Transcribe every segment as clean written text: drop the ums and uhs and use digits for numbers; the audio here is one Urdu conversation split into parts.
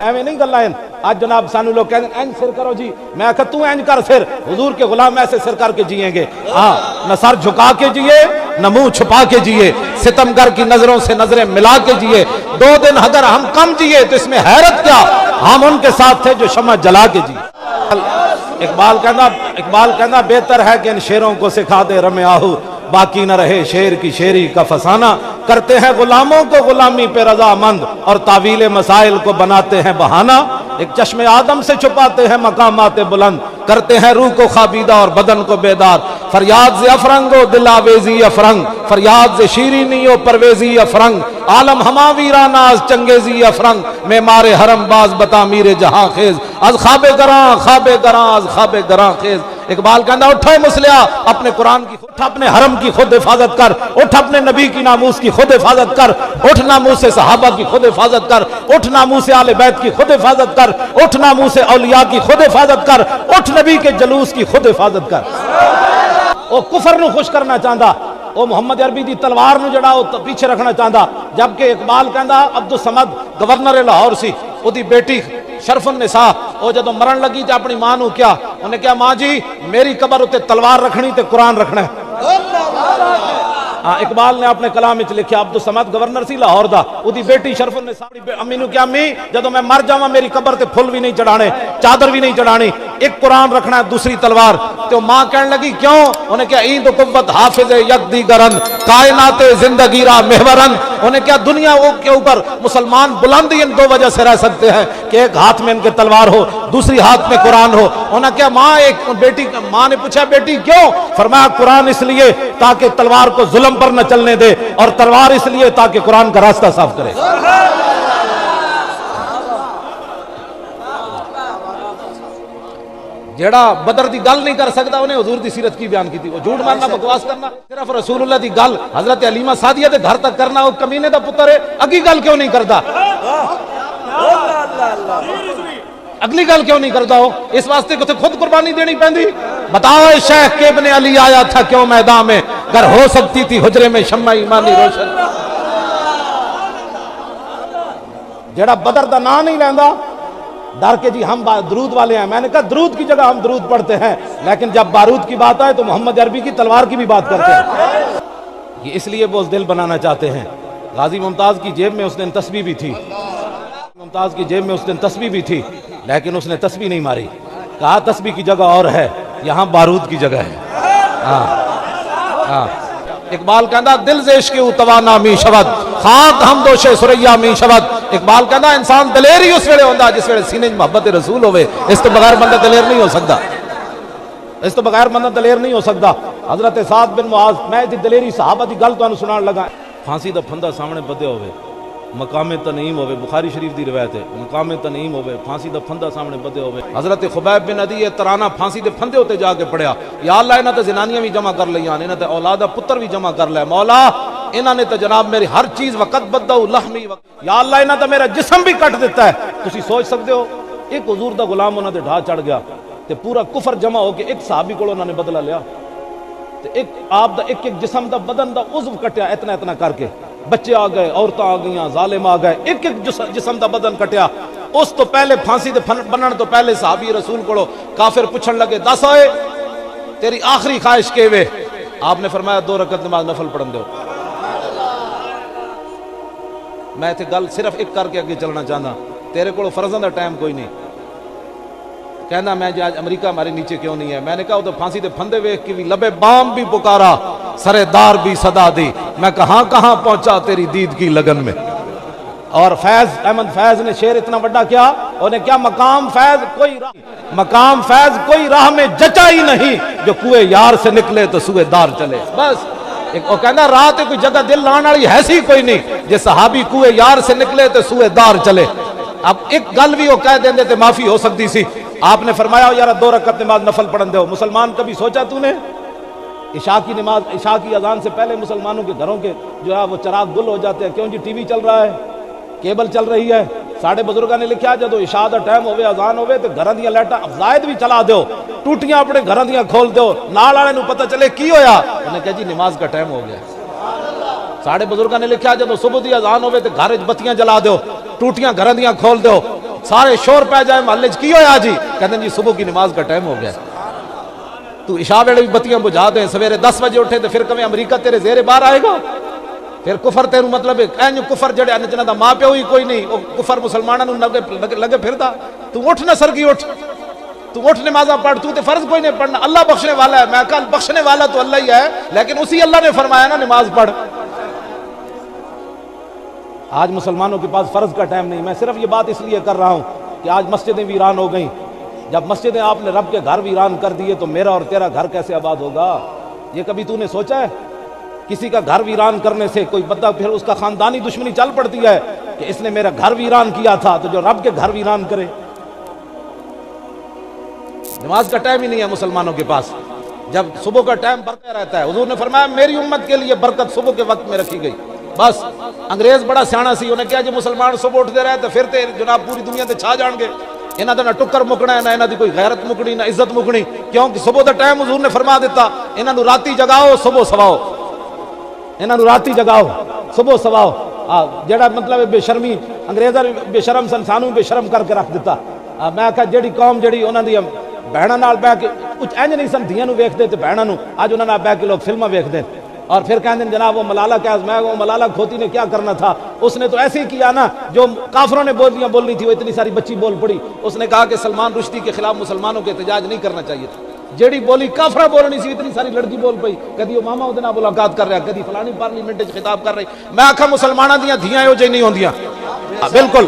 ایویں نہیں گلا آج جناب سانو لوگ کہتے ہیں اینج سر کرو جی، میں آخر تو اینج کر سر، حضور کے غلام ایسے سر کر کے جیئیں گے، ہاں نہ سر جھکا کے جیے نہ منہ چھپا کے جیے، ستمگر کی نظروں سے نظریں ملا کے جیے، 2 دن اگر ہم کم جیے تو اس میں حیرت کیا، ہم ان کے ساتھ تھے جو شمع جلا کے جیے۔ اقبال کہنا بہتر ہے کہ ان شیروں کو سکھا دے رم آہو، باقی نہ رہے شیر کی شیری کا فسانہ، کرتے ہیں غلاموں کو غلامی پہ رضا مند اور تعویل مسائل کو بناتے ہیں بہانہ، ایک چشم آدم سے چھپاتے ہیں مقامات بلند، کرتے ہیں روح کو خوابیدہ اور بدن کو بیدار، فریاد سے افرنگ و دل آویزی افرنگ، فریاد سے شیرینی و پرویزی افرنگ، عالم ہما ویران از چنگیزی افرنگ، معمار حرم باز بتعمیر جہاں خیز، از خواب گراں از خواب گراں خیز۔ اقبال کہنا اٹھے مسلیا، اپنے قرآن کی اٹھ، اپنے حرم کی خود حفاظت کر، اٹھ اپنے نبی کی ناموس کی خود حفاظت کر، اٹھ ناموس صحابہ کی خود حفاظت کر، اٹھ ناموس آل بیت کی خود حفاظت کر، اٹھ ناموس اولیاء کی خود حفاظت کر، اٹھ نبی کے جلوس کی خود حفاظت کر۔ او کفر نو خوش کرنا چاہتا، او محمد عربی دی تلوار نو جڑا او پیچھے رکھنا چاہتا، جبکہ اقبال کہندا عبدالصمد گورنر لاہور سی، او دی بیٹی شرف النساء او جدو مرن لگی تے اپنی ماں نو کیا، انہیں کہا ماں جی میری قبر اتے تلوار رکھنی تے قرآن رکھنا ہے۔ اقبال نے اپنے کلام وچ لکھیا عبدالصمد گورنر سی لاہور دا، او دی بیٹی شرف النساء امی نو کہا امی جدو میں مر جاواں میری قبر تے پھل بھی نہیں چڑھانے، چادر بھی نہیں چڑھانی، ایک قرآن رکھنا ہے دوسری تلوار۔ تو ماں کہنے لگی کیوں؟ انہیں کہا عید و قوت حافظ یک دیگرن، کائنات زندگی را محورن۔ انہیں کہا دنیا کے اوپر مسلمان بلندی ان 2 وجہ سے رہ سکتے ہیں کہ ایک ہاتھ میں ان کے تلوار ہو، دوسری ہاتھ میں قرآن ہو۔ انہیں کہا ماں نے پوچھا بیٹی کیوں؟ فرمایا قرآن اس لیے تاکہ تلوار کو ظلم پر نہ چلنے دے، اور تلوار اس لیے تاکہ قرآن کا راستہ صاف کرے۔ جیڑا بدر دی گل نہیں کر سکتا انہیں حضور دی سیرت کی بیان کی تھی، وہ جھوٹ مارنا بکواس کرنا، صرف رسول اللہ دی گل حضرت حلیمہ سعدیہ دے گھر تک کرنا، وہ کمینے دا پتر ہے اگلی گل کیوں نہیں کرتا، اگلی گل کیوں نہیں کرتا ہو؟ اس واسطے کہ خود قربانی دینی پہندی۔ بتاؤ شیخ کے ابن علی آیا تھا کیوں میدان میں، گر ہو سکتی تھی حجرے میں شمع ایمانی روشن۔ جیڑا بدر دا نام نہیں لیندا ڈر کے جی ہم درود والے ہیں، میں نے کہا درود کی جگہ ہم درود پڑھتے ہیں، لیکن جب بارود کی بات آئے تو محمد عربی کی تلوار کی بھی بات کرتے ہیں۔ یہ اس لیے وہ دل بنانا چاہتے ہیں۔ غازی ممتاز کی جیب میں اس دن تسبیح بھی تھی، ممتاز کی جیب میں اس دن تسبیح بھی تھی، لیکن اس نے تسبیح نہیں ماری، کہا تسبیح کی جگہ اور ہے، یہاں بارود کی جگہ ہے۔ اقبال کہندا دل سے عشق اتوانا می شود، خاک ہم دوش سریا می شود۔ اقبال کہندا انسان دلیر ہی اس ویلے ہوندا جس ویلے سینے میں محبت رسول ہوئے، اس تو بغیر بندہ دلیر نہیں ہو سکتا، اس تو بغیر بندہ دلیر نہیں ہو سکتا۔ حضرت سعد بن معاذ، میں دی دلیری صحابہ دی گل تانوں سنان لگا، پھانسی دا پھندا سامنے بدے ہوئے، مقام تنعیم ہوئے، بخاری شریف دی روایت ہے، مقام تنعیم ہوئے، پھانسی دا پھندا سامنے بدے ہوئے۔ حضرت خبیب بن عدی ترانہ پھانسی دے پھندے ہوتے جا کے پڑھیا، یا اللہ انہاں تے زنانیاں بھی جمع کر لیاں، انہاں تے اولاد پتر بھی جمع کر لے، مولا انہاں نے تے جناب میری ہر چیز وقت بدو لحمی، یا اللہ انہاں تے میرا جسم بھی کٹ دیتا ہے۔ تسی سوچ سکتے ہو ایک حضور دا غلام انہاں دے ڈھا چڑھ گیا تے پورا کفر جمع ہو کے ایک صحابی کو انہاں نے بدلہ لیا تے ایک آپ دا ایک جسم دا بدن دا عضو کٹیا اتنا کر کے، بچے آ گئے، عورتیں آ گئیاں، ظالم آ گئے، ایک جسم دا بدن کٹیا۔ اس تو پہلے پھانسی دے بنن تو پہلے صحابی رسول کو کافر پوچھن لگے دس ہوئے تیری آخری خواہش کے وے؟ آپ نے فرمایا 2 رکعت نماز نفل پڑھن دو۔ میں تے گل صرف ایک کر کے اگے چلنا چاہنا، تیرے کو فرضاں دا ٹائم کوئی نہیں۔ کہنا میں جی آج امریکہ ہمارے نیچے کیوں نہیں ہے؟ میں نے کہا وہ تو پھانسی دے پھندے ویکھ کے بھی لبے بام بھی پکارا، سرے دار بھی صدا دی، میں کہاں پہنچا تیری دید کی لگن میں۔ اور فیض احمد فیض نے شعر اتنا بڑا کیا، انہوں نے کیا مقام فیض کوئی راہ میں جچا ہی نہیں، جو کوئے یار سے نکلے تو سوئے دار چلے۔ بس وہ کہنا راہ تے کوئی جگہ دل لان والی ایسی کوئی نہیں، جے صحابی کوئے یار سے نکلے تو سوئے دار چلے۔ اب ایک گل بھی وہ کہہ دیندے تے معافی ہو سکتی سی، آپ نے فرمایا یار 2 رکعت نماز نفل پڑھن دو۔ مسلمان کبھی سوچا تو نے عشاء کی نماز، عشاء کی اذان سے پہلے مسلمانوں کے گھروں کے جو ہے وہ چراغ گل ہو جاتے ہیں، کیوں جی ٹی وی چل رہا ہے، کیبل چل رہی ہے۔ ساڑھے بزرگاں نے لکھا جدو عشاء دا ٹائم ہوئے، اذان ہوئے تو گھراں دیاں لائٹاں افزائد بھی چلا دیو، ٹوٹیاں اپنے گھراں دیاں کھول دیو، نال والے نوں پتہ چلے کی ہویا، انہوں نے کہا جی نماز کا ٹائم ہو گیا۔ ساڑھے بزرگاں نے لکھا جدو صبح دی اذان ہوئے تو گھر بتیاں جلا دیو، ٹوٹیاں گھراں دیاں کھول دیو، سارے شور پہ جائے محلے کی ہویا جی؟ کہتے ہیں جی صبح کی نماز کا ٹائم ہو گیا، تو عشاء ویلے بھی بتیاں بجھا دیں، سویرے 10 بجے اٹھے تو پھر کبھی امریکہ تیرے زیر بار آئے گا؟ پھر کفر تیرو مطلب ہے کفر جڑے جنہاں دا ماں پیو ہی کوئی نہیں، وہ کفر مسلماناں نوں لگے پھردا، تو اٹھ نہ سرگی اٹھ، تو اٹھ نمازاں پڑھ، تو تے فرض کوئی نہیں پڑھنا، اللہ بخشنے والا ہے، میں کہا بخشنے والا تو اللہ ہی ہے، لیکن اسی اللہ نے فرمایا نا نماز پڑھ۔ آج مسلمانوں کے پاس فرض کا ٹائم نہیں، میں صرف یہ بات اس لیے کر رہا ہوں کہ آج مسجدیں ویران ہو گئیں، جب مسجدیں آپ نے رب کے گھر ویران کر دیے تو میرا اور تیرا گھر کیسے آباد ہوگا؟ یہ کبھی تو نے سوچا ہے؟ کسی کا گھر ویران کرنے سے کوئی بندہ پھر اس کا خاندانی دشمنی چل پڑتی ہے کہ اس نے میرا گھر ویران کیا تھا، تو جو رب کے گھر ویران کرے۔ نماز کا ٹائم ہی نہیں ہے مسلمانوں کے پاس، جب صبح کا ٹائم برقرار رہتا ہے، حضور نے فرمایا میری امت کے لیے برکت صبح کے وقت میں رکھی گئی۔ بس انگریز بڑا سیانا سی، انہیں کیا جی مسلمان صبح اٹھتے رہے تو پھر تے جناب پوری دنیا تے چھا جان گے، انہاں دا نہ ٹکر مکنا ہے، نہ انہاں دی کوئی غیرت مکنی، نہ عزت مکنی، کیونکہ صبح دا ٹائم حضور نے فرما دیتا انہاں نو راتی جگاؤ صبح سواؤ، انہاں نو راتی جگاؤ صبح سواؤ۔ جڑا مطلب بے شرمی انگریزاں بے شرم سن، سانوں بے شرم کر کے رکھ دیتا۔ میں آکھا جیڑی قوم جڑی انہاں دی بہناں نال بیٹھ کے کچھ انج نہیں سن دھیاں نو ویکھدے تے بہناں نو، اج انہاں نال بیٹھ کے لوگ فلماں ویکھدے اور پھر کہتے ہیں جناب وہ ملالہ کیا، میں وہ ملالہ کھوتی نے کیا کرنا تھا، اس نے تو ایسے ہی کیا نا جو کافروں نے بولیاں بولنی تھی وہ اتنی ساری بچی بول پڑی، اس نے کہا کہ سلمان رشدی کے خلاف مسلمانوں کے احتجاج نہیں کرنا چاہیے تھا، جیڑی بولی کافرہ بولنی سی اتنی ساری لڑکی بول پئی، کدی وہ ماما اودے نال ملاقات کر رہا، کدی فلانی پارلیمنٹ وچ خطاب کر رہی۔ میں آکھا مسلماناں دیاں دھیاں ایہو جہی نہیں ہوندیاں، بالکل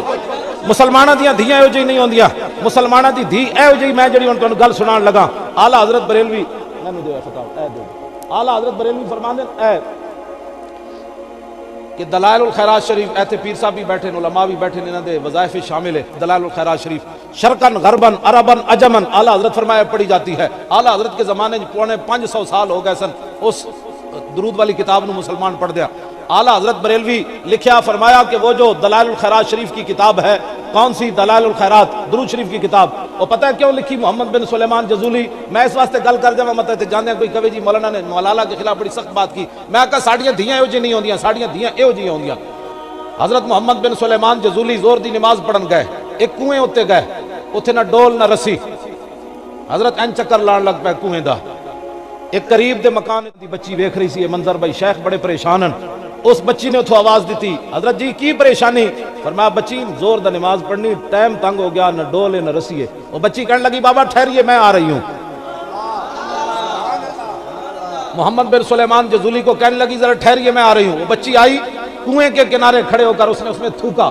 مسلماناں دیاں دھیاں ایہو جہی نہیں ہوندیاں، مسلماناں دی دھی ایہو جہی، میں جڑی ہن تانوں گل سنان لگا، اعلیٰ حضرت بریلوی مینوں دیو خطاب اے دیو، اعلیٰ حضرت بریلوی فرماندے اے کہ دلائل الخیرات شریف، ایتھے پیر صاحب بھی بیٹھے، علماء بھی بیٹھے، انہاں دے وظائف شامل ہے دلائل الخیرات شریف، شرقن غربن عربن عجمن، اعلیٰ حضرت فرمایا پڑھی جاتی ہے۔ اعلیٰ حضرت کے زمانے پونے 500 سال ہو گئے سن اس درود والی کتاب نو مسلمان پڑھ دیا۔ اعلیٰ حضرت بریلوی لکھیا فرمایا کہ وہ جو دلائل الخیرات شریف کی کتاب ہے، کون سی دلائل الخیرات درود شریف کی کتاب، وہ پتہ ہے کیوں لکھی محمد بن سلیمان جزولی؟ میں اس واسطے گل کر جاواں مطلب جاندے کوئی کہے جی مولانا نے ملالہ کے خلاف بڑی سخت بات کی، میں کہا ساڈیاں دھیاں ایہو جی نہیں ہوندیاں، ساڈیاں دھیاں ایہو جی ہوندیاں۔ حضرت محمد بن سلیمان جزولی زور دی نماز پڑھن گئے، ایک کنویں اتے گئے، اتنے نہ ڈول نہ رسی، حضرت این چکر لان لگ پے کنویں دا، ایک قریب دے مکان دی بچی ویکھ رہی سی یہ منظر، بھائی شیخ بڑے پریشان ہیں، اس بچی نے اتھوں آواز دیتی، حضرت جی کی پریشانی؟ فرمایا بچی زور دا نماز پڑھنی، ٹائم تنگ ہو گیا، نہ ڈول ہے نہ رسی ہے۔ وہ بچی کہنے لگی بابا ٹھہریے میں آ رہی ہوں۔ محمد بن سلیمان جزولی کو کہنے لگی ذرا ٹھہریے میں آ رہی ہوں۔ وہ بچی آئی، کنویں کے کنارے کھڑے ہو کر اس نے اس میں تھوکا،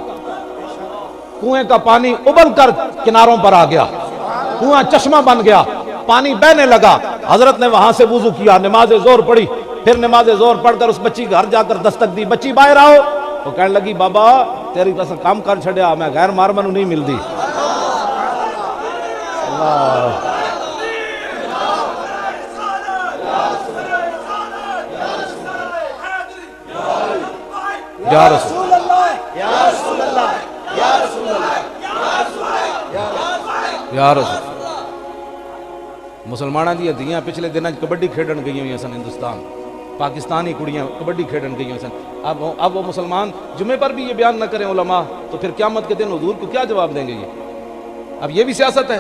کنویں کا پانی ابل کر کناروں پر آ گیا، کنواں چشمہ بن گیا، پانی بہنے لگا۔ حضرت نے وہاں سے وضو کیا، نماز زور پڑھی، پھر نماز زور پڑھ کر اس بچی گھر جا کر دستک دی، بچی باہر آؤ۔ وہ کہنے لگی بابا تیری پاس کام کر چھڑیا، میں غیر مارمنو نہیں ملدی۔ اللہ یا رسول اللہ یا رسول اللہ یا رسول اللہ یا رسول۔ مسلمانوں دی دھیاں پچھلے دنوں کبڈی کھیڈن گئی ہوئی سن، ہندوستان پاکستانی کڑیاں کبڈی کھیڈن گئی ہوئی سن۔ اب وہ مسلمان جمعے پر بھی یہ بیان نہ کریں علماء تو پھر قیامت کے دن حضور کو کیا جواب دیں گے؟ یہ اب یہ بھی سیاست ہے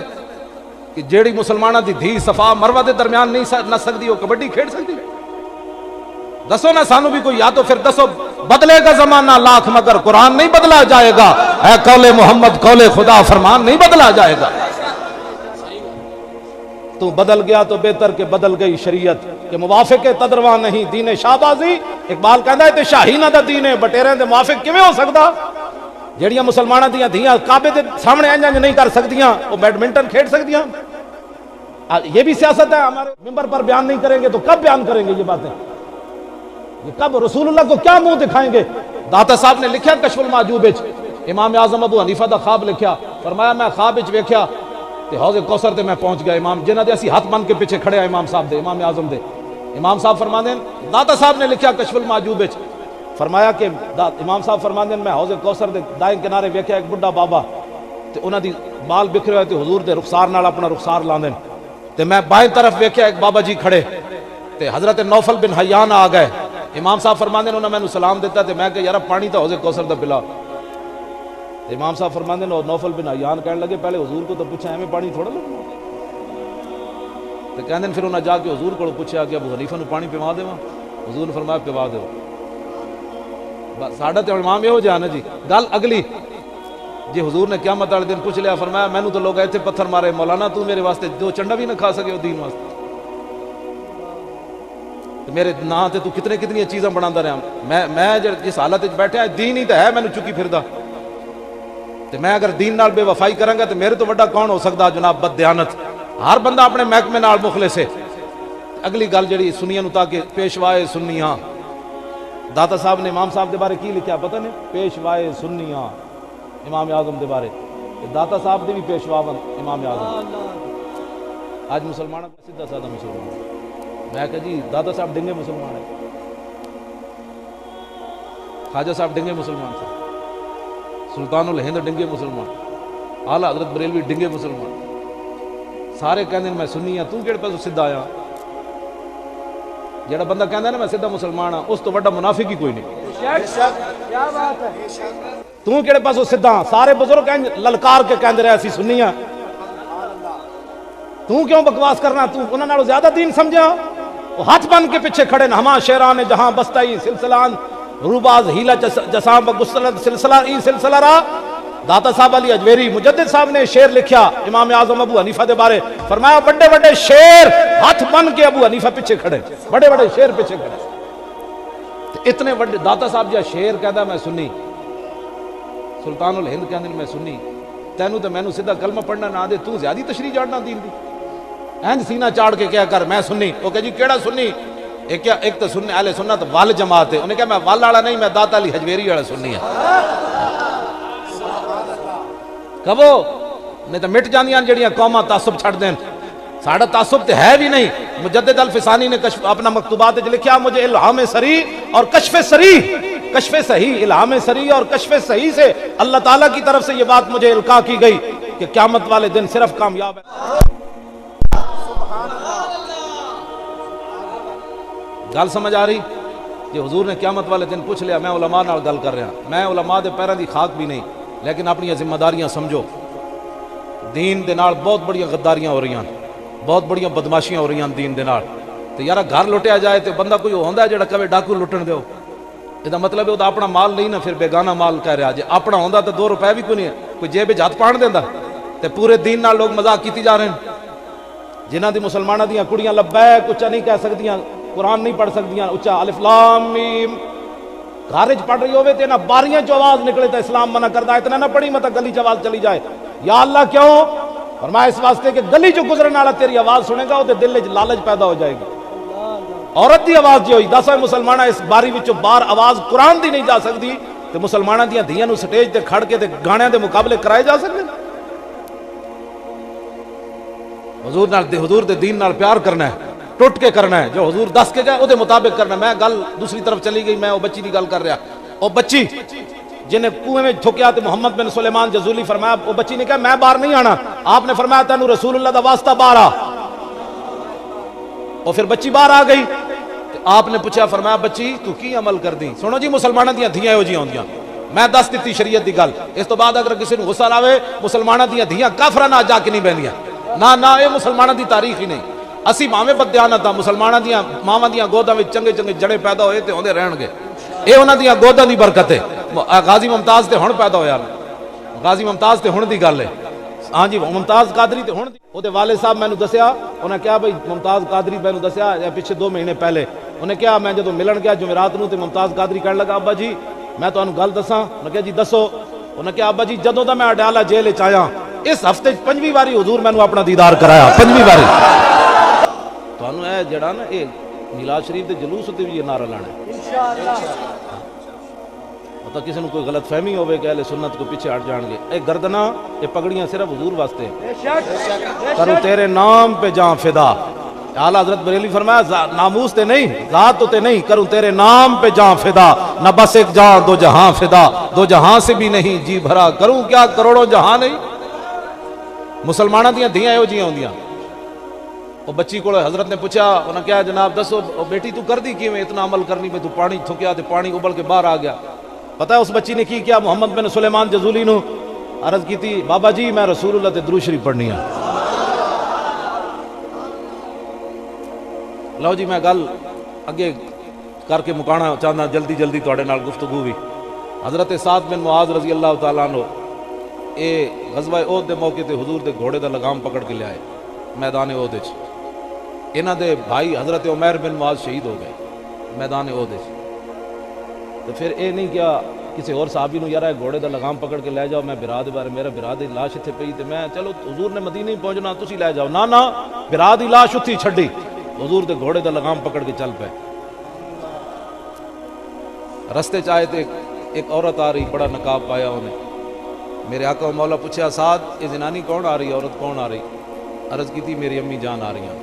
کہ جیڑی مسلمانہ دی دھی صفا مروہ دے درمیان نہیں نہ سکتی وہ کبڈی کھیڈ سکتی؟ دسو نا سانو بھی کوئی، یا تو پھر دسو بدلے گا زمانہ لاکھ مگر قرآن نہیں بدلا جائے گا، اے قول محمد قول خدا فرمان نہیں بدلا جائے گا۔ تو بدل گیا تو بہتر کہ بدل گئی شریعت کہ موافق تدرواں نہیں دین شاہبازی۔ اقبال کہندا ہے تے شاہینہ دا دین ہے، بٹیرے دے موافق کیویں ہو سکدا؟ جڑیاں مسلماناں دیاں دھیاں کعبے دے سامنے انج نہیں کر سکدیاں، وہ بیڈمنٹن کھیل سکدیاں؟ یہ بھی سیاست ہے۔ ہمارے ممبر پر بیان نہیں کریں گے تو کب بیان کریں گے یہ باتیں؟ یہ کب رسول اللہ کو کیا منہ دکھائیں گے؟ داتا صاحب نے لکھا کشف المعجوب وچ، امام اعظم ابو حنیفہ دا خواب لکھیا، فرمایا میں خواب وچ ویکھیا تے حوض کوثر تے میں پہنچ گیا، امام جنہاں دے اسی ہاتھ بن کے پیچھے کھڑے ہیں امام صاحب دے، امام اعظم دے۔ امام صاحب فرماندے داتا صاحب نے لکھیا کشف المعجوب وچ، فرمایا کہ امام صاحب فرماندے میں حوض کوثر دے دائیں کنارے ویکھیا ایک بڈھا بابا تے انہاں دی بال بکھرے ہوئے تے حضور دے رخسار نال اپنا رخسار لاندے تے میں بائیں طرف ویکھیا ایک بابا جی کھڑے تے حضرت نوفل بن حیان آ گئے۔ امام صاحب فرماندے انہوں نے مینوں سلام دیتا تے میں کہ یار پانی تو حوض کوثر دا پلا۔ امام صاحب فرماندے نے نوفل بن عیان کہنے لگے پہلے حضور کو تو پوچھا ایویں پانی تھوڑا لگنا تو کہندے پھر انہاں جا کے حضور کو پوچھا کہ ابو حنیفہ نو پانی پیوا دیواں حضور نے فرمایا پیوا دیو بس ساڈا تے امام یہو جہا نا جی گل اگلی جی حضور نے قیامت والے دن پوچھ لیا فرمایا مینوں تو لوگ ایتھے پتھر مارے مولانا تو میرے واسطے دو چنڈا بھی نہ کھا سکے دین واسطے میرے نا تے تو کتنی چیزاں بناتا رہا میں جس حالت بیٹھا دین ہی تو ہے مینوں چکی پھردا تے میں اگر دین نال بے وفائی کراں گا تے میرے تو بڑا کون ہو سکتا جناب بد دیانت ہر بندہ اپنے محکمے نال مخلص ہے اگلی گل جڑی سنیاں نو تاکہ پیشوائے سنیاں داتا صاحب نے امام صاحب دے بارے کی لکھیا پتہ نہیں پیشوائے سنیاں امام اعظم دے بارے داتا صاحب دے بھی پیشوا امام اعظم آج مسلمان سیدھا سادہ مسلمان میں کہا جی داتا صاحب ڈنگے مسلمان ہیں خواجہ صاحب ڈنگے مسلمان تھے سلطان الہند ڈنگے مسلمان اعلیٰ حضرت بریلوی ڈنگے مسلمان سارے کہندے میں سنی ہاں تو کہڑے پاسوں سیدھا آیا جڑا بندہ کہندا ہے نا میں سیدھا مسلمان ہاں اس تو بڑا منافق ہی کوئی نہیں کیا بات ہے تو کہڑے پاسوں سیدھا سارے بزرگ للکار کے کہندے رہے اسی سنی ہاں تو کیوں بکواس کرنا تو انہاں نالوں زیادہ دین سمجھا وہ ہاتھ بن کے پیچھے کھڑے نا ہما شیران جہاں بستائی سلسلان روباز ہیلا جساں بگسلت سلسلہ ای سلسلہ را داتا صاحب علی اجویری مجدد صاحب نے شعر لکھیا امام اعظم ابو حنیفہ دے بارے فرمایا بڑے بڑے شعر ہاتھ بن کے ابو حنیفہ پیچھے کھڑے بڑے بڑے شعر پیچھے کھڑے اتنے بڑے داتا صاحب جا شعر کہدا میں سنی سلطان الہند کہندے میں سنی تینوں تے مینوں سیدھا کلمہ پڑھنا نہ دے تو زیادہ تشریح جاڑنا دین دی اینج سینہ چاڑ کے کیا کر میں سنی وہ کہ جی کیڑا سنی ایک تو سنی اہل سنت وال جماعت ہے انہیں کہا میں وال والا نہیں میں داتا علی حجویری والا سنی ہے کبو نہیں تو مٹ جاندیاں جڑیاں قوماں تعصب چھڑ دین ساڑھا تعصب تے ہے بھی نہیں مجدد الفسانی نے اپنا مکتوبات لکھیا مجھے الہام سری اور کشف صحیح الہام سری اور کشف صحیح سے اللہ تعالیٰ کی طرف سے یہ بات مجھے القا کی گئی کہ قیامت والے دن صرف کامیاب ہے گل سمجھ آ رہی جی حضور نے قیامت والے دن پوچھ لیا میں علماء نال گل کر رہا میں علماء دے پیراں دی خاک بھی نہیں لیکن اپنی ذمہ داریاں سمجھو دین دے نال بہت بڑی غداریاں ہو رہی ہیں بہت بڑی بدماشیاں ہو رہی ہیں دین دے نال تے یارا گھر لٹیا جائے تے بندہ کوئی ہوندا ہے جڑا کہے ڈاکو لٹن دیو یہ مطلب ہے وہ اپنا مال نہیں نا پھر بیگانہ مال کہہ رہا جی اپنا ہوندا تے 2 روپے بھی کوئی نہیں کوئی جیب وچ ہاتھ پان دیندا تے پورے دین نال لوگ مذاق کیتی جا رہے ہیں جنہاں دی مسلماناں دیاں کڑیاں لبیک اچا نہیں کہہ سکدیاں قرآن نہیں پڑھ سکدیاں اچا الف لام میم گھر وچ پڑھ رہی ہوے تے نہ باریاں چ آواز نکلے تے اسلام منع کردا اتنا نہ پڑھی مت گلی چ آواز چلی جائے یا اللہ کیوں فرمایا اس واسطے کہ گلی چ گزرن والا تیری آواز سنے گا تے دل وچ لالچ پیدا ہو جائے گی عورت دی آواز جو ہوئی دس مسلماناں اس باری وچوں باہر آواز قرآن دی نہیں جا سکتی تے مسلماناں دیاں دھیاں نو سٹیج تے کھڑ کے تے گانیاں دے مقابلے کرائے جا سکتے حضور دے دین نال پیار کرنا ہے ٹوٹ کے کرنا ہے جو حضور دس کے گئے او دے مطابق کرنا ہے میں گل دوسری طرف چلی گئی میں او بچی دی گل کر رہا او بچی جنہیں کنویں میں تھوکیا تے محمد بن سلیمان جزولی فرمایا او بچی نے کہا میں باہر نہیں آنا آپ نے فرمایا تینوں رسول اللہ دا واسطہ باہر آ اور پھر بچی باہر آ گئی آپ نے پوچھا فرمایا بچی تو کی عمل کر دی سنو جی مسلمانوں دیاں دھیاں ہو جی ہوندیاں میں دس دیتی شریعت دی گل اس تو بعد اگر کسی نے غصہ لاوے مسلمانوں دیاں دھیاں کافراں نہ جا کے نہیں بہندیاں نہ اے مسلمانوں دی تاریخ ہی نہیں اسی ماویں بددیانت ہاں مسلمانوں دیاں ماواں دیاں گوداں وچ چنگے چنگے جڑے پیدا ہوئے تے ہوندے رہن گے اے انہاں دیاں گوداں دی برکت ہے غازی ممتاز تے ہن پیدا ہویا غازی ممتاز تے ہن دی گل ہے ہاں جی ممتاز قادری تے ہن او دے والد صاحب مینوں دسیا انہاں کہا بھئی ممتاز قادری مینوں دسیا پیچھے 2 مہینے پہلے انہیں کہا میں جدوں ملن گیا جمعرات نوں تے ممتاز قادری کہن لگا ابا جی میں تانوں گل دساں انہیں کہا جی دسو انہیں کہا ابا جی جدوں دا میں اڈیالہ جیل وچ آیا اس ہفتے 5ویں واری حضور مینوں اپنا دیدار کرایا 5ویں واری تانوں اے جڑا نا اے میلاد شریف دے جلوس تے بھی یہ نعرہ لانا ہے انشاءاللہ مطلب کسی نے کوئی غلط فہمی ہوئے کہ اہل سنت کو پیچھے ہٹ جان گے اے گردنا اے پگڑیاں صرف حضور واسطے کروں تیرے نام پہ جان فدا اعلیٰ حضرت بریلی فرمایا ناموس تے نہیں ذات تو تے نہیں کروں تیرے نام پہ جان فدا نہ بس ایک جان 2 جہاں فدا 2 جہاں سے بھی نہیں جی بھرا کروں کیا کروڑوں جہاں نہیں مسلمانہ دیاں دھیاں ہو جیاں ہوندیاں وہ بچی کو حضرت نے پوچھا انہوں نے کہا جناب دسو بیٹی تو کر دی کیویں اتنا عمل کرنی پہ تو پانی تھوکیا تے پانی ابل کے باہر آ گیا پتہ ہے اس بچی نے کی کیا؟ محمد بن سلیمان جزولی نو عرض کی تھی بابا جی میں رسول اللہ تے درود شریف پڑھنی ہے. لو جی میں گل اگے کر کے مکانا چاہنا جلدی جلدی تواڈے نال گفتگو بھی. حضرت سعد بن معاذ رضی اللہ تعالیٰ عنہ اے غزوہ احد دے موقع تے حضور دے گھوڑے دا لگام پکڑ کے لے آئے میدان احد وچ. انہاں دے بھائی حضرت عمیر بن معاذ شہید ہو گئے میدان احد وچ. تو پھر اے نہیں کیا کسی اور صحابی نو یار گھوڑے دا لگام پکڑ کے لے جاؤ میں برا دے بارے میرا برا دی لاش اتنے پئی تے میں چلو حضور نے مدینہ ہی پہنچنا تسی لے جاؤ. نہ برا دی لاش اتھی چھڈی حضور دے گھوڑے دا لگام پکڑ کے چل پے. رستے چاہے تے ایک عورت آ رہی بڑا نقاب پایا انہیں. میرے آقا و مولا پوچھا سعد یہ زنانی کون آ رہی عورت کون آ رہی؟ عرض کی تھی میری امی جان آ رہی ہیں.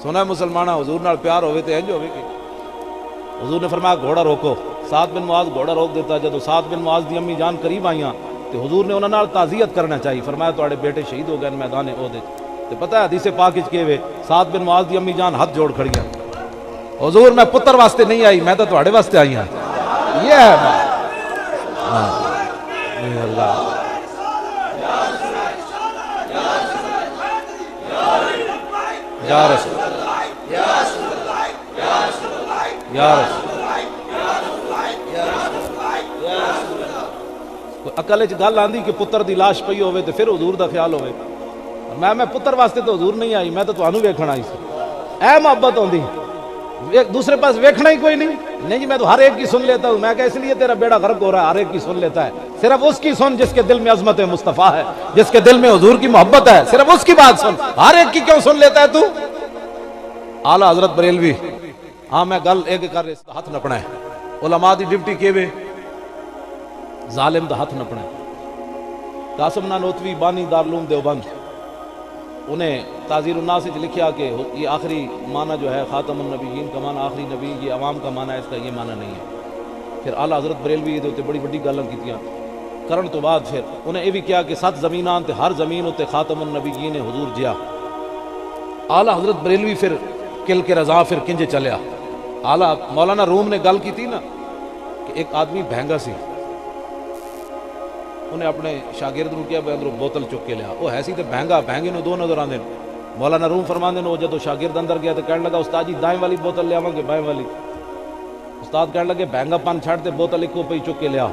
سنا ہے مسلمانہ حضور نال پیار ہوئے تے انج ہوئے کہ حضور نے فرمایا گھوڑا روکو. سعد بن معاذ گھوڑا روک دیتا. جدو سعد بن معاذ دی امی جان قریب آئیاں تو حضور نے انہاں نال تعزیت کرنا چاہیے. فرمایا تواڈے بیٹے شہید ہو گئے میدان احد وچ. تے پتہ ہے حدیث پاک وچ کہوے سعد بن معاذ دی امی جان ہاتھ جوڑ کھڑی ہیں حضور میں پتر واسطے نہیں آئی میں تو تواڈے واسطے آئی ہاں. یہ ہے اللہ یا رسول یا رسول عقل وچ گل آندی کہ پتر دی لاش پئی ہوے تے پھر حضور دا خیال ہوے. میں پتر واسطے تو حضور نہیں آئی میں تو تانوں ویکھن آئی سی. اے محبت ہوندی ایک دوسرے پاس ویکھنا ہی کوئی نہیں جی میں تو ہر ایک کی سن لیتا ہوں. میں کہ اس لیے تیرا بیڑا غرق ہو رہا ہے ہر ایک کی سن لیتا ہے. صرف اس کی سن جس کے دل میں عظمت مصطفیٰ ہے جس کے دل میں حضور کی محبت ہے. صرف اس کی بات سن ہر ایک کی کیوں سن لیتا ہے تو؟ اعلیٰ حضرت بریلوی ہاں میں گل ایک کر ہاتھ نپنا ہے. علماء دی ڈیوٹی کیوے ظالم دا ہاتھ نپنا ہے. قاسم نانوتوی بانی دارالعلوم دیوبند انہیں تعزیر الناس سے لکھیا کہ یہ آخری معنی جو ہے خاتم النبیین کا معنی آخری نبی یہ عوام کا معنی ہے اس کا یہ معنی نہیں ہے. پھر اعلیٰ حضرت بریلوی دے بڑی بڑی گلاں کیتیاں کرن تو بعد پھر انہیں یہ بھی کیا کہ 7 زمیناں تے ہر زمین تے خاتم النبیین حضور جیا. اعلیٰ حضرت بریلوی پھر کل کے رضا پھر کنجے چلیا. اعلیٰ مولانا روم نے گل کی تھی نا کہ ایک آدمی بہنگا سی انہیں اپنے شاگرد نو کیا اندروں بوتل چک کے لیا. وہ ہے سی تے بہنگا بہنگے نو 2 نظر آندے. مولانا روم فرماندے نے وہ جدو شاگرد اندر گیا تو کہنے لگا استاد جی دائیں والی بوتل لیا گے بائیں والی؟ استاد کہنے لگے بہنگا پن چھڑ تے بوتل ایکو پئی چک کے لیا.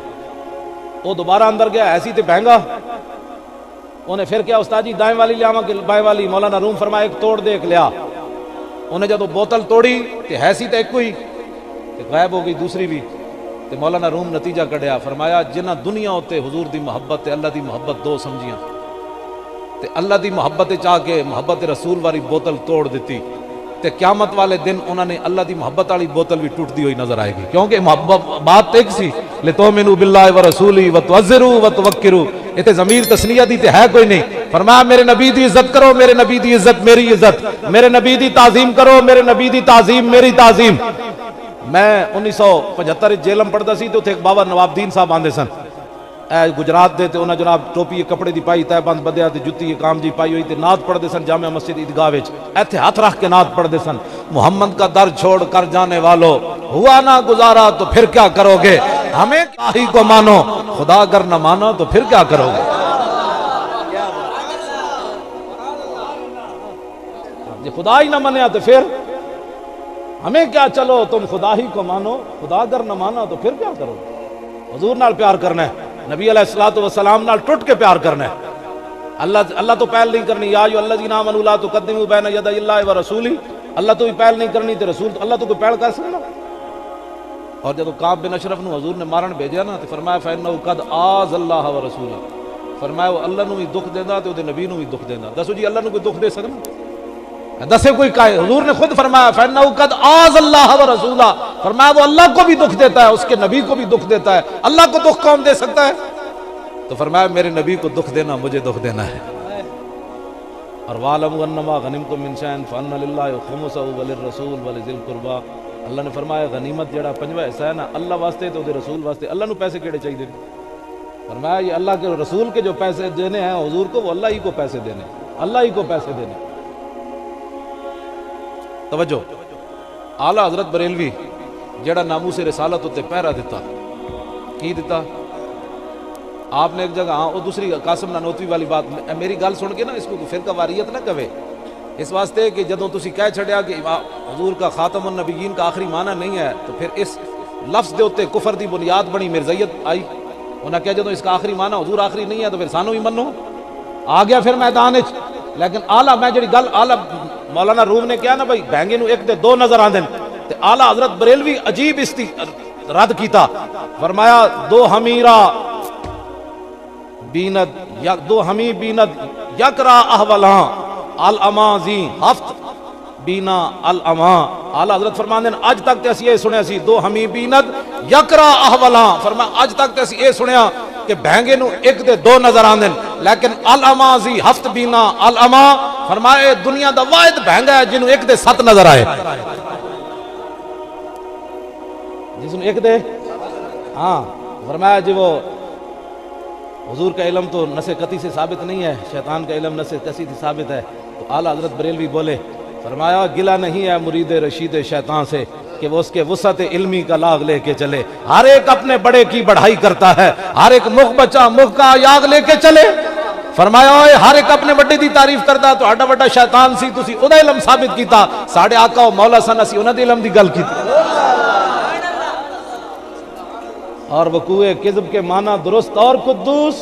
وہ دوبارہ اندر گیا ایسی تے بہنگا انہیں پھر کیا استاد جی دائیں والی لیا کہ بائیں والی؟ مولانا روم فرمایا ایک توڑ دے ایک لیا. انہیں جدو بوتل توڑی تے ایسی تے ایک ہوئی تے غائب ہو گئی دوسری بھی. تے مولانا روم نتیجہ کڈیا فرمایا جنہ دنیا ہوتے حضور دی محبت تے اللہ دی محبت 2 سمجھیاں تے اللہ دی محبت چاہ کے محبت رسول والی بوتل توڑ دیتی تے قیامت والے دن انہوں نے اللہ دی محبت والی بوتل بھی ٹوٹتی ہوئی نظر آئے گی. کیونکہ بات ایک سی لتؤمنوا باللہ ورسولہ وتعزروہ وتوقروہ. یہ تے ضمیر تثنیہ دی تے ہے کوئی نہیں. فرمایا میرے نبی دی عزت کرو میرے نبی دی عزت میری عزت. میرے نبی دی تعظیم کرو میرے نبی دی تعظیم میری تعظیم. میں 1975 جیلم پڑھتا سی تو ایک بابا نواب الدین صاحب آندے سن گجرات دے تے انہاں جناب ٹوپی کپڑے دی پائی تے بند بدیا تے جُتی کام جی پائی ہوئی تے نعت پڑھ دے سن جامع مسجد عیدگاہ وچ ایتھے ہاتھ رکھ کے نعت پڑھ دے سن. محمد کا در چھوڑ کر جانے والو ہوا نہ گزارا تو پھر کیا کرو گے؟ ہمیں ہی کو مانو خدا اگر نہ مانا تو پھر کیا کرو گے؟ جی خدا ہی نہ منیا تو پھر ہمیں کیا چلو تم خدا ہی کو مانو خدا اگر نہ مانا تو پھر کیا کرو گے؟ حضور نال پیار کرنا ہے نبی علیہ الصلوۃ والسلام نال ٹوٹ کے پیار کرنا ہے. اللہ تو پہل نہیں کرنی یا ایھا الذین آمنوا لا تقدموا بین یدی اللہ ورسولہ. اللہ تو بھی پہل نہیں کرنی تے رسول اللہ تو کوئی پہل کر سکنا. اور جب کعب بن اشرف نو حضور نے مارن بھیجیا نا تو فرمایا فإنہ قد آذى اللہ ورسولہ. فرمایا وہ اللہ نو بھی دکھ دیندا تے اودے نبی نو بھی دکھ دیندا. دسو جی اللہ نو کوئی دکھ دے سکنا؟ دسے کوئی کہے حضور نے خود فرمایا فإنہ قد آذى اللہ ورسولہ. فرمایا وہ اللہ کو بھی دکھ دیتا ہے اس کے نبی کو بھی دکھ دیتا ہے. اللہ کو دکھ کون دے سکتا ہے؟ تو فرمایا میرے نبی کو دکھ دینا مجھے دکھ دینا ہے. اور وَاعْلَمُوا أَنَّمَا غَنِمْتُم مِّن شَيْءٍ فَأَنَّ لِلَّهِ خُمُسَهُ وَلِلرَّسُولِ وَلِذِي الْقُرْبَىٰ. اللہ نے فرمایا غنیمت جڑا 5واں حصہ ہے نا اللہ واسطے تو دے رسول واسطے. اللہ نو پیسے کیڑے چاہیے؟ فرمایا یہ اللہ کے رسول کے جو پیسے دینے ہیں حضور کو وہ اللہ ہی کو پیسے دینے اللہ ہی کو پیسے دینے. توجہ اعلیٰ حضرت بریلوی جڑا ناموس رسالت تے پہرا دیتا کی دیتا آپ نے ایک جگہ ہاں وہ دوسری قاسم نانوتوی والی بات میری گل سن کے نا اس کو فرقہ واریت نہ کہے اس واسطے کہ جدوں تسی کہہ چھڑیا کہ حضور کا خاتم النبیین کا آخری معنی نہیں ہے تو پھر اس لفظ دے اوتے کفر دی بنیاد بنی مرزائیت آئی انہاں کہا جدوں اس کا آخری معنی حضور آخری نہیں ہے تو پھر سانو بھی منو آ گیا پھر میدان وچ لیکن اعلیٰ میں جڑی گل اعلیٰ مولانا روم نے کہا نا بھائی بہنگے نو ایک دے دو نظر آندے تے اعلیٰ حضرت بریلوی عجیب استی رد کیتا فرمایا دو ہمیرا بیند دو ہمی بیند یکرا احولاں الامازی ہفت بینا الاما اعلیٰ حضرت فرماندے ہیں اج تک تے اسی یہ سنیا سی دو ہمی بیند یکرا احولاں فرمایا اج تک تے اسی یہ سنیا کہ بہنگے نو ایک دے دو نظر آندے لیکن الامازی ہفت بینا الاما فرمائے دنیا دا واحد بہنگا ہے جنہوں ایک دے ست نظر آئے جس نے ایک دے ہاں فرمایا جی وہ حضور کا علم تو نس قطعی سے ثابت نہیں ہے شیطان کا علم نس قطعی سے ثابت ہے تو اعلیٰ حضرت بریلوی بولے فرمایا گلہ نہیں ہے مرید رشید شیطان سے کہ وہ اس کے وسعت علمی کا لاغ لے کے چلے ہر ایک اپنے بڑے کی بڑھائی کرتا ہے ہر ایک مخ بچہ مخ کا یاغ لے کے چلے فرمایا اوئے ہر ایک اپنے بڑے دی تعریف کرتا تو اڈا بڑا شیطان سی تسی اودا علم ثابت کیتا ساڑھے آقا و مولا سن اسی انہاں دی علم دی گل کیتی اور وقوع کذب کے معنی درست اور قدوس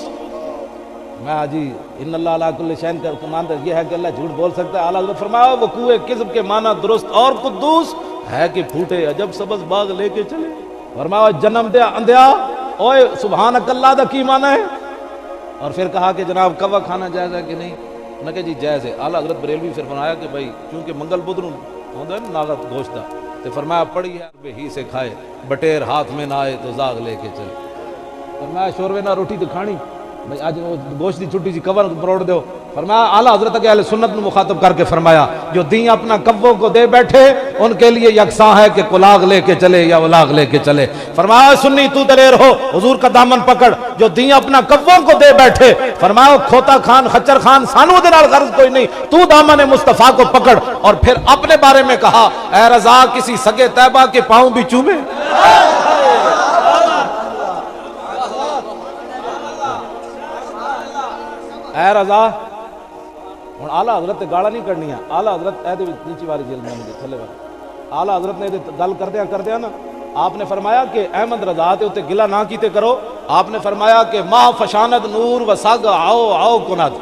میں جی ان اللہ علی کل شیء کا کمانڈر یہ ہے کہ اللہ جھوٹ بول سکتا ہے اعلیٰ حضرت فرمایا وقوع کذب کے معنی درست اور قدوس ہے کہ پھوٹے عجب سبز باغ لے کے چلے فرمایا جنم دیا اندھیا اوئے سبحانک اللہ دا کی معنی ہے اور پھر کہا کہ جناب کوا کھانا جائز ہے کہ نہیں انہوں نے کہا جی جائز ہے اعلیٰ حضرت بریلوی پھر فرمایا کہ بھائی کیونکہ منگل بدھ ہوتا ہے نا ناغت گوشت دا تو فرمایا پڑی ہے بے ہی سے کھائے بٹیر ہاتھ میں نہ آئے تو زاغ لے کے چلے فرمایا شوربے نہ روٹی تو کھانی بھائی آج وہ گوشت دی چھٹی سی کور مروڑ دیو فرمایا اعلیٰ حضرت کے اہل سنت نے مخاطب کر کے فرمایا جو دین اپنا کبوں کو دے بیٹھے ان کے لیے یکساں ہے کہ کلاغ لے کے چلے یا ولاغ لے کے چلے فرمایا سنی تو دلیر ہو حضور کا دامن پکڑ جو دین اپنا کبوں کو دے بیٹھے فرمایا کھوتا خان خچر خان سانو دے نال غرض کوئی نہیں تو دامن مصطفیٰ کو پکڑ اور پھر اپنے بارے میں کہا اے رضا کسی سگے طیبہ کے پاؤں بھی چومے اے رضا ہن اعلیٰ حضرت تے گالا نہیں کرنی ہے اعلیٰ حضرت اے دے نیچی والی جیل میں مجھے تھلے والی اعلیٰ حضرت نے گل کردیا نا آپ نے فرمایا کہ احمد رضا تے اتے گلہ نہ کیتے کرو آپ نے فرمایا کہ ما فشاند نور و سگ آؤ کند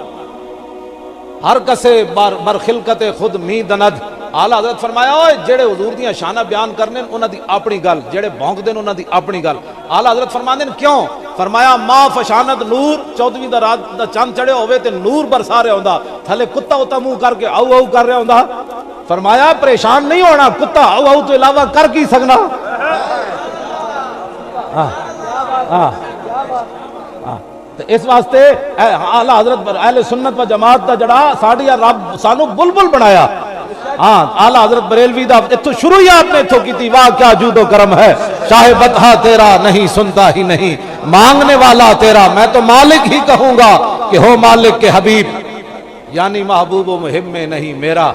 ہر کسے بر خلقت خود می دند اعلیٰ حضرت فرمایا اوئے جڑے حضور دیاں شانہ بیان کرنے انہاں دی اپنی گل جڑے بھونک دین انہاں دی اپنی گل اعلیٰ حضرت فرماندے کیوں فرمایا ما فشاند نور 14ویں دا رات دا چاند چڑھے ہوئے تے نور برسا رہا ہوندا تھلے کتا ہوتا منہ کر کے آؤ آؤ کر رہا ہوندا فرمایا پریشان نہیں ہونا کتا آؤ آؤ تو علاوہ کر کی سکنا تو اس واسطے اعلیٰ حضرت اہل سنت و جماعت دا جڑا ساڈیا رب سانو بلبل بنایا ہاں اعلیٰ حضرت بریلوی دا اتھو شروع ہی آپ نے اتھو کی تھی واہ کیا جود و کرم ہے شاہ بطحہ تیرا نہیں سنتا ہی نہیں مانگنے والا تیرا میں تو مالک ہی کہوں گا کہ ہو مالک کے حبیب یعنی محبوب و محب میں نہیں میرا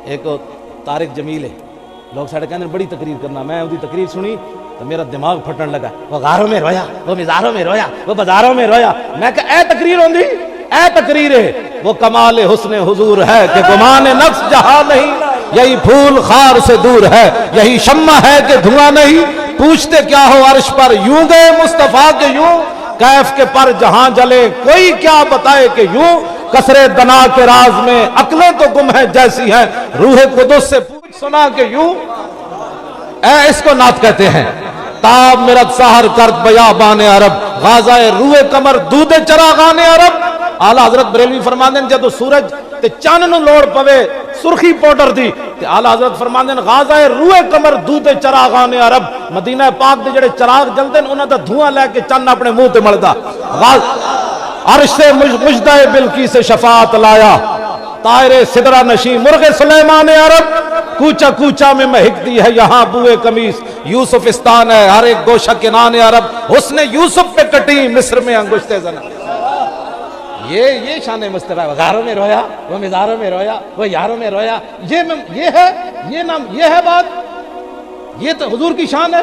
ایک طارق جمیل ہے لوگ ساڑھے کہنے بڑی تقریر کرنا میں ان کی تقریر سنی تو میرا دماغ پھٹن لگا وہ غاروں میں رویا وہ مزاروں میں رویا وہ بازاروں میں رویا میں کہا اے تقریر ہوندی اے تقریر ہے وہ کمال حسن حضور ہے کہ گمان نفس جہاں نہیں یہی پھول خار سے دور ہے یہی شمع ہے کہ دھواں نہیں پوچھتے کیا ہو عرش پر یوں گئے مصطفیٰ کے یوں کیف کے پر جہاں جلے کوئی کیا بتائے کہ یوں کسرے دنا کے راز میں عقلیں تو گم ہیں جیسی ہیں روح قدس سے پوچھ سنا کہ یوں اے اس کو نعت کہتے ہیں تاب مرد سحر کرد بیابان عرب غازہ روح کمر دودھ چراغان عرب اعلیٰ حضرت بریلوی فرماندے ہیں جدو سورج تے چاند نو لوڑ پوے سرخی پاؤڈر دی تے اعلیٰ حضرت فرماندے ہیں غازہ روح کمر دودھ چراغان عرب مدینہ پاک دے جڑے چراغ جلدے انہاں دا دھواں لے کے چند اپنے منہ تے ملدا عرش سے مجدہ بلقیس سے شفاعت لایا طائر سدرہ نشین مرغ سلیمان عرب کوچا کوچا میں مہکتی ہے یہاں بوئے قمیص یوسفستان ہے ہر ایک گوشہ کنان عرب حسن یوسف پہ کٹی مصر میں انگشتے زنا یہ شان مسترا غاروں میں رویا وہ مزاروں میں رویا وہ یاروں میں رویا یہ ہے یہ نام یہ ہے بات یہ تو حضور کی شان ہے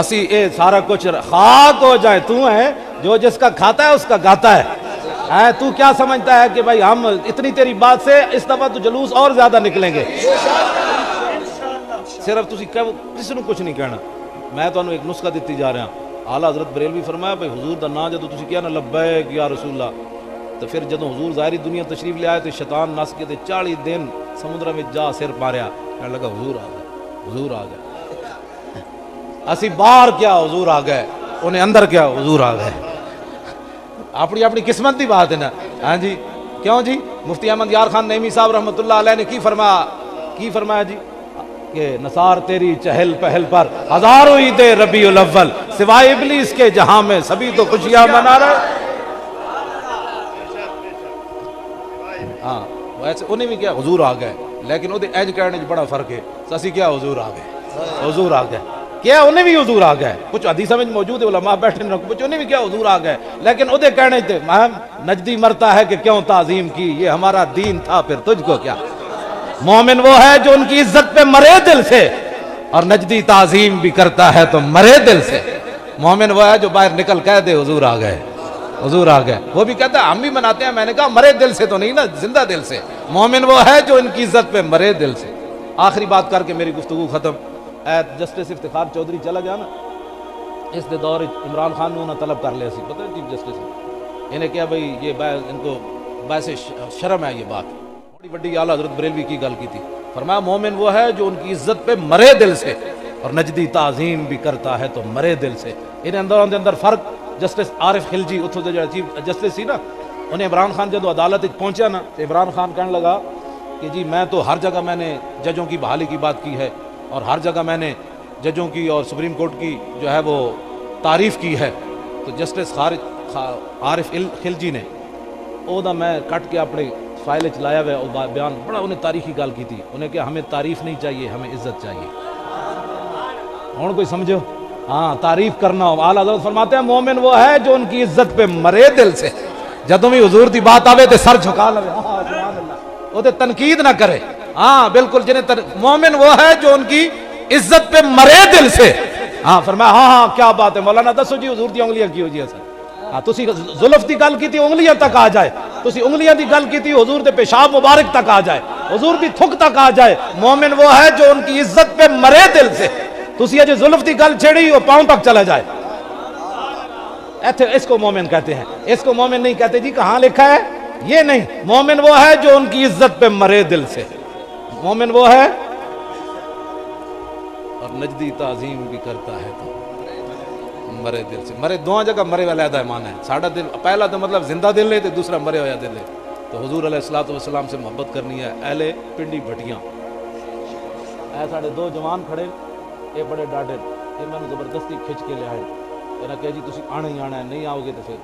اسی اے سارا کچھ خاک ہو جائے تو ہے جو جس کا کھاتا ہے اس کا گاتا ہے. تو کیا سمجھتا ہے کہ بھائی ہم اتنی تیری بات سے اس دفعہ تو جلوس اور زیادہ نکلیں گے. صرف تسی کسی نے کچھ نہیں کہنا. میں تو ایک نسخہ دیتی جا رہا. اعلیٰ حضرت بریلوی فرمایا بھائی حضور دا نا جدو تسی کیا نا لبیک یا رسول اللہ, تو پھر جدو حضور ظاہری دنیا تشریف لے آئے تو شیطان نس کے 40 دن سمندر میں جا سر پاریا. کہنے لگا حضور آ گئے, حضور آ گئے. اسی باہر کیا حضور آ گئے, انہیں اندر کیا حضور آ گئے. اپنی اپنی قسمت کی بات ہے نا. ہاں جی کیوں جی. مفتی احمد یار خان نعیمی صاحب رحمۃ اللہ علیہ نے کی فرمایا جی کہ نثار تیری چہل پہل پر ہزاروں عید ربیع الاول, سوائے ابلیس کے جہاں میں سبھی تو خوشیاں منا رہے. ہاں ویسے انہیں بھی کیا حضور آ گئے, لیکن وہ اینج کہنے بڑا فرق ہے. اسی کیا حضور آ گئے, حضور آ گئے کیا انہیں بھی حضور آ گئے. کچھ حدیث میں موجود ہے, علماء بیٹھے کچھ انہیں بھی کیا حضور آ گئے, لیکن وہ کہنے تھے نجدی مرتا ہے کہ کیوں تعظیم کی, یہ ہمارا دین تھا پھر تجھ کو کیا. مومن وہ ہے جو ان کی عزت پہ مرے دل سے, اور نجدی تعظیم بھی کرتا ہے تو مرے دل سے. مومن وہ ہے جو باہر نکل کہہ دے حضور آ گئے, حضور آ گئے. وہ بھی کہتا ہے ہم بھی مناتے ہیں. میں نے کہا مرے دل سے تو نہیں نا, زندہ دل سے. مومن وہ ہے جو ان کی عزت پہ مرے دل سے. آخری بات کر کے میری گفتگو ختم. جسٹس افتخار چودھری چلا گیا نا, اس دے دور عمران خان نے انہیں طلب کر لیا سی, پتہ ہے چیف جسٹس انہیں کیا بھائی یہ ان کو باعث شرم ہے یہ بات. بڑی بڑی اعلیٰ حضرت بریلوی کی گل کی تھی. فرمایا مومن وہ ہے جو ان کی عزت پہ مرے دل سے, اور نجدی تعظیم بھی کرتا ہے تو مرے دل سے. انہیں اندر فرق. جسٹس عارف خلجی اتھو جو چیف جسٹس سی نا, انہیں عمران خان جدو عدالت پہنچا نا تو عمران خان کہنے لگا کہ جی میں تو ہر جگہ میں نے ججوں کی بحالی کی بات کی ہے, اور ہر جگہ میں نے ججوں کی اور سپریم کورٹ کی جو ہے وہ تعریف کی ہے. تو جسٹس عارف خلجی نے او دا میں کٹ کے اپنے فائل چلایا ہوا ہے بیان, بڑا انہیں تاریخی گل کی تھی. انہیں کہ ہمیں تعریف نہیں چاہیے, ہمیں عزت چاہیے. اور کوئی سمجھو, ہاں تعریف کرنا ہو. اعلیٰ حضرت فرماتے ہیں مومن وہ ہے جو ان کی عزت پہ مرے دل سے. جدوں بھی حضور دی بات آوے تے سر جھکا لے, سبحان اللہ, وہ تے تنقید نہ کرے. ہاں بالکل, جنہیں مومن وہ ہے جو ان کی عزت پہ مرے دل سے. ہاں فرمایا ہاں کیا بات ہے مولانا, دسو جی حضور دی انگلیاں کی ہو جی اثر. ہاں تسی زلف دی گل کی تھی انگلیاں تک آ جائے, تسی انگلیاں دی گل کی تھی حضور دے پیشاب مبارک تک آ جائے, حضور دی تھک تک آ جائے. مومن وہ ہے جو ان کی عزت پہ مرے دل سے. تسی اجے زلف دی گل چھیڑی وہ پاؤں تک چلا جائے. اس کو مومن کہتے ہیں. اس کو مومن نہیں کہتے جی کہاں لکھا ہے, یہ نہیں. مومن وہ ہے جو ان کی عزت پہ مرے دل سے. مومن وہ ہے اور نجدی تعظیم بھی کرتا ہے تو مرے دل سے. مرے دو جگہ مرے والا علیحدہ ایمان ہے. ساڑھا دل پہلا تو مطلب زندہ دل ہے, تو دوسرا مرے ہویا دل ہے. تو حضور علیہ الصلوۃ والسلام سے محبت کرنی ہے. اہل پنڈی بھٹیاں اے ساڑھے دو جوان کھڑے, یہ بڑے ڈاڈے, یہ میں نے زبردستی کھچ کے لے آئے. کہنا کہ جی تسی آنا ہی آنا ہے, نہیں آؤ گے تو پھر.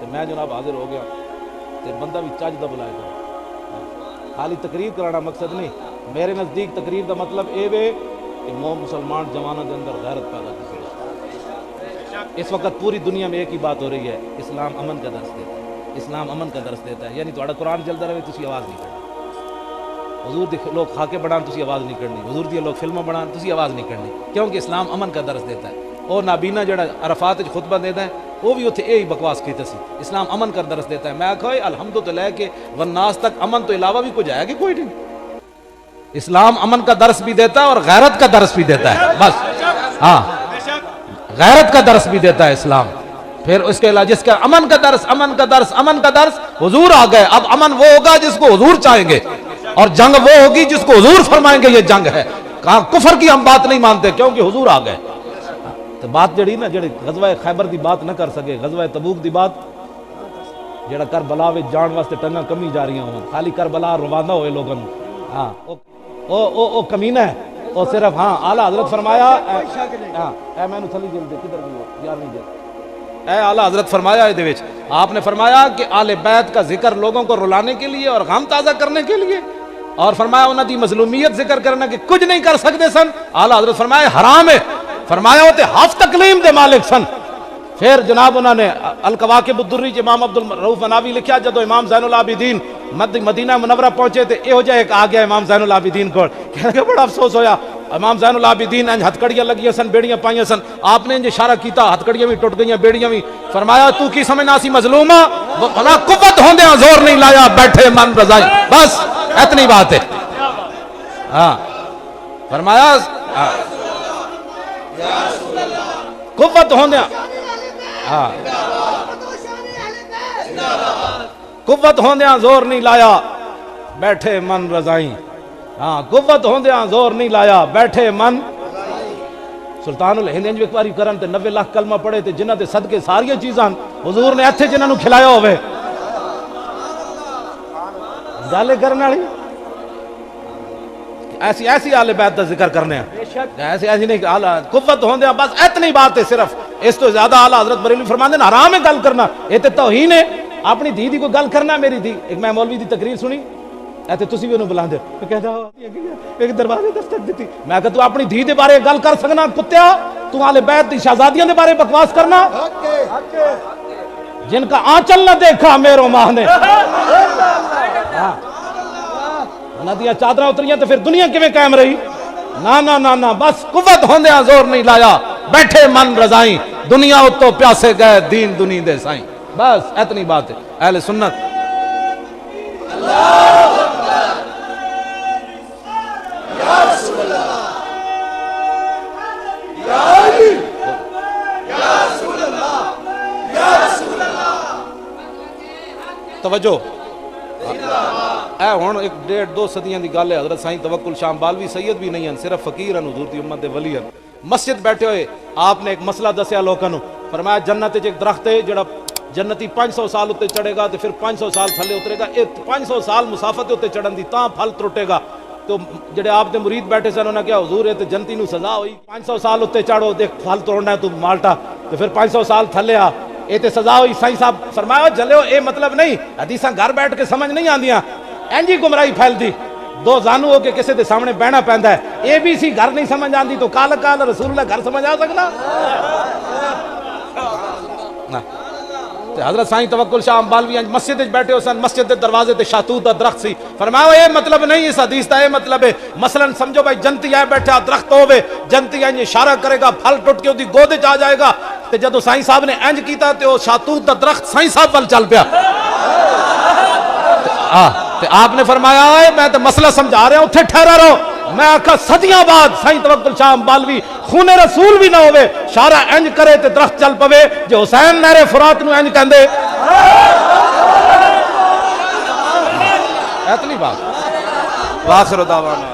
تو میں جناب حاضر ہو گیا. تو بندہ بھی چج دا بلائے گا, خالی تقریر کرانا مقصد نہیں. میرے نزدیک تقریر دا مطلب اے وے کہ مسلمان جوانوں دے اندر غیرت پیدا کی. اس وقت پوری دنیا میں ایک ہی بات ہو رہی ہے, اسلام امن کا درس دیتا ہے, اسلام امن کا درس دیتا ہے. یعنی تھوڑا قرآن چلتا رہے تسی آواز نہیں کرنی, حضور دی لوگ خاکے بنان تسی آواز نہیں کرنی, حضور دی لوگ فلمیں بنان تسی آواز نہیں کرنی, کیونکہ اسلام امن کا درس دیتا ہے. اور نابینا جڑا عرفات وچ خطبہ دیتا ہے وہ بھی اتنے یہی بکواس کیتا سی. اسلام امن کا درس دیتا ہے. میں آکھا الحمد تو لے کے والناس تک امن تو علاوہ بھی کچھ ہے کہ کوئی نہیں. اسلام امن کا درس بھی دیتا ہے اور غیرت کا درس بھی دیتا ہے. بس ہاں غیرت کا درس بھی دیتا ہے اسلام. پھر اس کے علاوہ جس کا امن کا درس, امن کا درس, امن کا درس, حضور آ گئے. اب امن وہ ہوگا جس کو حضور چاہیں گے, اور جنگ وہ ہوگی جس کو حضور فرمائیں گے یہ جنگ ہے. کہاں کفر کی ہم بات نہیں مانتے کیونکہ حضور آ گئے. تو بات جڑی نا جڑی غزوہ خیبر دی بات نہ کر سکے, غزوہ تبوک دی بات جڑا کربلا وچ جان واسطے ٹنگاں کمی جا رہی ہوں, خالی کربلا روانہ ہوئے لوگوں. ہاں او کمینہ ہے, او صرف ہاں اعلیٰ حضرت فرمایا اے میں نو تھلی جل دے کدھر گئی یار نہیں جل. اے اعلیٰ حضرت فرمایا دے وچ آپ نے فرمایا کہ آل بیت کا ذکر لوگوں کو رلانے کے لیے اور غم تازہ کرنے کے لیے, اور فرمایا انہاں دی مظلومیت ذکر کرنا کہ کچھ نہیں کر سکتے سن. اعلیٰ حضرت فرمایا حرام ہے. فرمایا ہوتے ہف تکلیم دے مالک سن. پھر جناب انہوں نے الکواکب الدری امام عبد الرؤف اناوی لکھیا, جدو امام زین العابدین مدینہ منورہ پہنچے تھے, یہ ہو جائے ایک آ گیا امام زین العابدین کو, کہنے کہ بڑا افسوس ہویا امام زین العابدین انج ہتھکڑیاں لگیاں سن بیڑیاں پائیاں سن آپ نے انج اشارہ کیتا ہتھکڑیاں بھی ٹوٹ گئیاں بیڑیاں بھی فرمایا تو کی سمجھنا سی مظلومہ بھلا قوت ہوندیاں زور نہیں لایا بیٹھے من رضائی بس اتنی بات ہے ہاں فرمایا قوت ہوندیاں ہاں قوت ہوندیاں زور نہیں لایا بیٹھے من رضائی ہاں قوت ہوندیاں زور نہیں لایا بیٹھے من سلطان الہند انج ایک باری کرن تے 90 لاکھ کلمہ پڑھے تے جنہاں دے صدقے ساریاں چیزاں حضور نے ایتھے جنہاں نو کھلایا ہوئے گالے کرنے والی ایسی ایسی آل بیت دا ذکر کرنے ہیں ایسی ایسی نہیں قوت ہوندیاں بس اتنی بات ہے صرف اس تو زیادہ اعلیٰ حضرت بریلوی فرماندے ہیں حرام ہے گل کرنا یہ تے توہین ہے اپنی دھی دی کوئی گل کرنا میری دھی ایک میں مولوی دی تقریر سنی ایتے تسی بھی انہوں بلان دے میں کہتا ایک دروازے دستک دیتی میں کہتا تو اپنی دھی دے بارے گل کر سکنا کتیا تو آل بیت دی شہزادیاں دے بارے بکواس کرنا جن کا آنچل نہ دیکھا میرو ماہ نے ندیاں چادرہ اتریاں تو پھر دنیا کیویں قائم رہی نا نا نا نا بس قوت ہوندیاں زور نہیں لایا بیٹھے من رضائیں دنیا اتو پیاسے گئے دین دنی دے سائیں بس اتنی بات ہے اہل سنت یا رسول اللہ یا علی یا رسول اللہ یا رسول اللہ توجہ اے ہن ایک ڈیڑھ دو صدیاں دی گل ہے حضرت سائیں توکل شاہ بالوی سید بھی نہیں ہیں صرف فقیر ہیں حضور دی امت دے ولی ہیں مسجد بیٹھے ہوئے آپ نے ایک مسئلہ دسیا لوکاں نو فرمایا جنت وچ ایک درخت ہے جڑا جنتی 500 سال اتے چڑھے گا تو پھر 500 سال تھلے اترے گا 500 سال مسافت اتے چڑھن دی تاں پھل ترٹے گا تو جڑے آپ دے مرید بیٹھے سن انہاں کہا حضور یہ تے جنتی نو سزا ہوئی 500 سال اتے چڑھو دیکھ پھل توڑنا ہے تو مالٹا تو پھر 500 سال تھلے آ یہ تے سزا ہوئی سائیں صاحب فرمایا جلو اے مطلب نہیں حدیثاں گھر بیٹھ کے سمجھ نہیں آندیاں اینجی گمراہی پھیل دی دو زانو ہو کے کسے دے سامنے بہنا پیندا ہے اے بی سی گھر نہیں سمجھ آندی تو کال کال رسول اللہ گھر سمجھ آ سکنا حضرت سائیں توکل شاہ بالوی مسجد بیٹھے ہو سن مسجد دے دروازے تے شاہتوت دا درخت سی فرمایا اے مطلب نہیں اس حدیث دا اے مطلب ہے مثلا سمجھو بھائی جنتی آئے بیٹھا درخت ہوے جنتی انج اشارہ کرے گا پھل ٹوٹ کے اودی گود وچ آ جائے گا تے جدوں سائیں صاحب نے انج کیتا تے او شاہتوت دا درخت سائیں صاحب ول چل پیا تے آپ نے فرمایا اے میں تے مسئلہ سمجھا رہا ہوں اوتھے ٹھہرا رہو میں آکھا صدیاں بعد سائیں توکل شاہ بالوی خون رسول بھی نہ ہوئے شارع انج کرے تے درخت چل پوے جو حسین نہر فرات نو انج کہندے اتنی بات واخر دعوانا